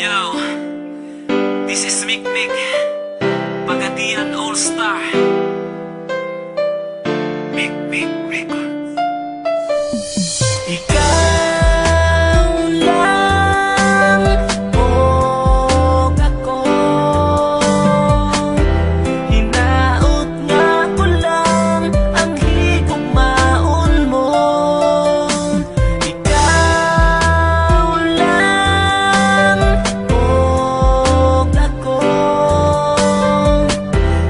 Yo, this is Mick Mick, Pagadian All-Star. Mick Mick Records. Ikaw lang o ako, hinaot nga ko lang ang higugmaon mo. Ikaw lang o ako,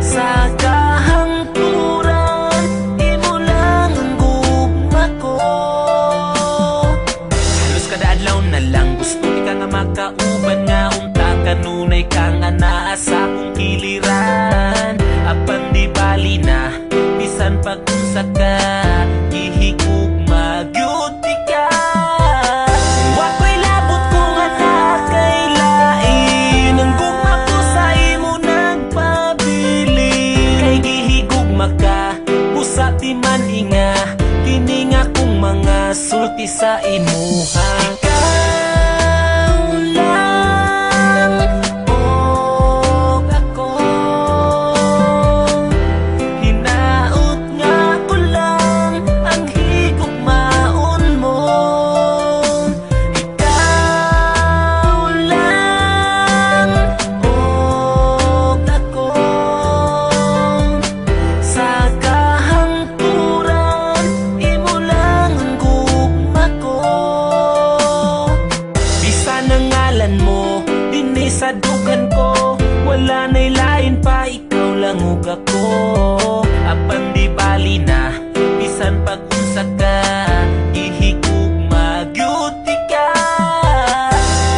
sa kahangturan imo lang ang gugma ko. Kadadlaw na lang gusto ka nga makauban nga unta kanunay kang anaa sa akong kiliran. Apan di bali na bisan pag-unsa ka ihigugma gyud ka. Wako'y labot ko nga nakailain ang gugma ko sa imo nagpabili. Kay gihigugma ka busa di man inga kini nga kong mga sulti sa imuha. Ikaw lang o ako, hinaot nga ko lang ang higugmaon mo. Ikaw lang o ako, sa kahangturan imo lang ang gugma ko. Bisan ang ngalan mo dinhi sa dugan ko, wala na'y lain pa, ikaw lang ug ako. Apan di bali na bisan pag-unsa ka ihigugma gyud ka.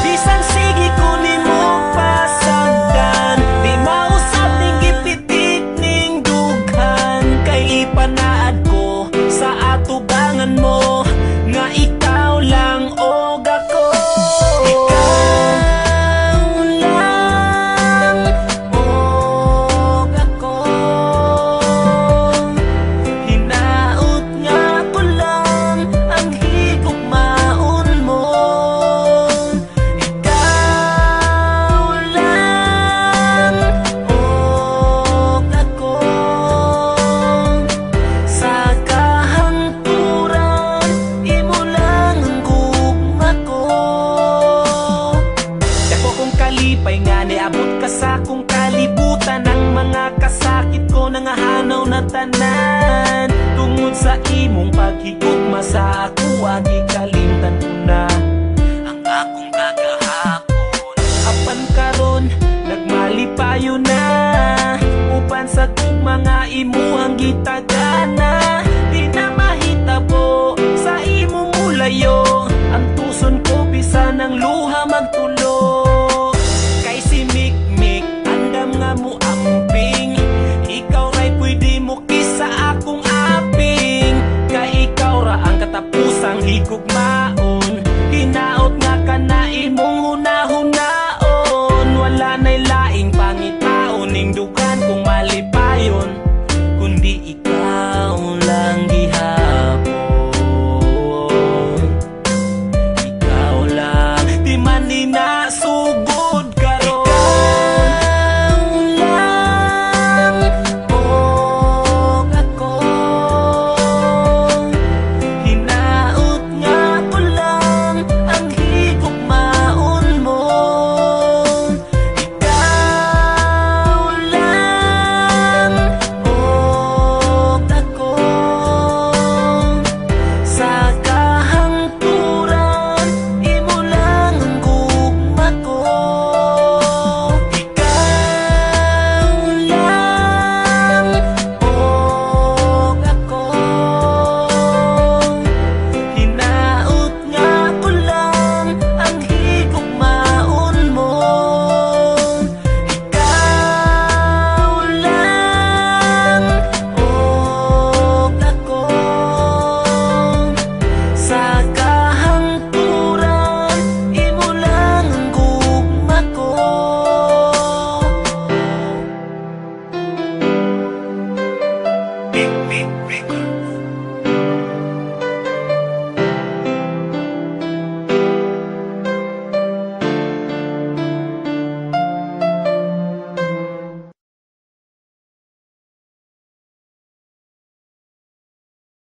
Bisan sige ko nimo pasagdan, di mausap ning gipitik ning dughan. Kay ipanaad ko sa atubangan mo nga ikaw lang og ako. Ikaw lang og ako, hinaot nga ko lang ang higugmaon mo. Ikaw lang og ako, sa kahangturan imo lang ang gugma ko. Dako kong kalipay nga niabot ka sa akong kalibutan, ang mga kasakit ko nangahanaw na tanan. Tungod sa imong paghigugma sa ako, agi kalimtan ko na ang akong kagahapon. Apan karon nagmalipayo na, uban sa gugma nga imuhang gitagana. Di na mahitabo sa imong mulayo, ang tuson ko bisan ang luha magtulo. Kay si Mick Mick andam nga mo amping, ikaw ra'y pwede mo kisa akong aping. Kay ikaw ra ang katapusang higugma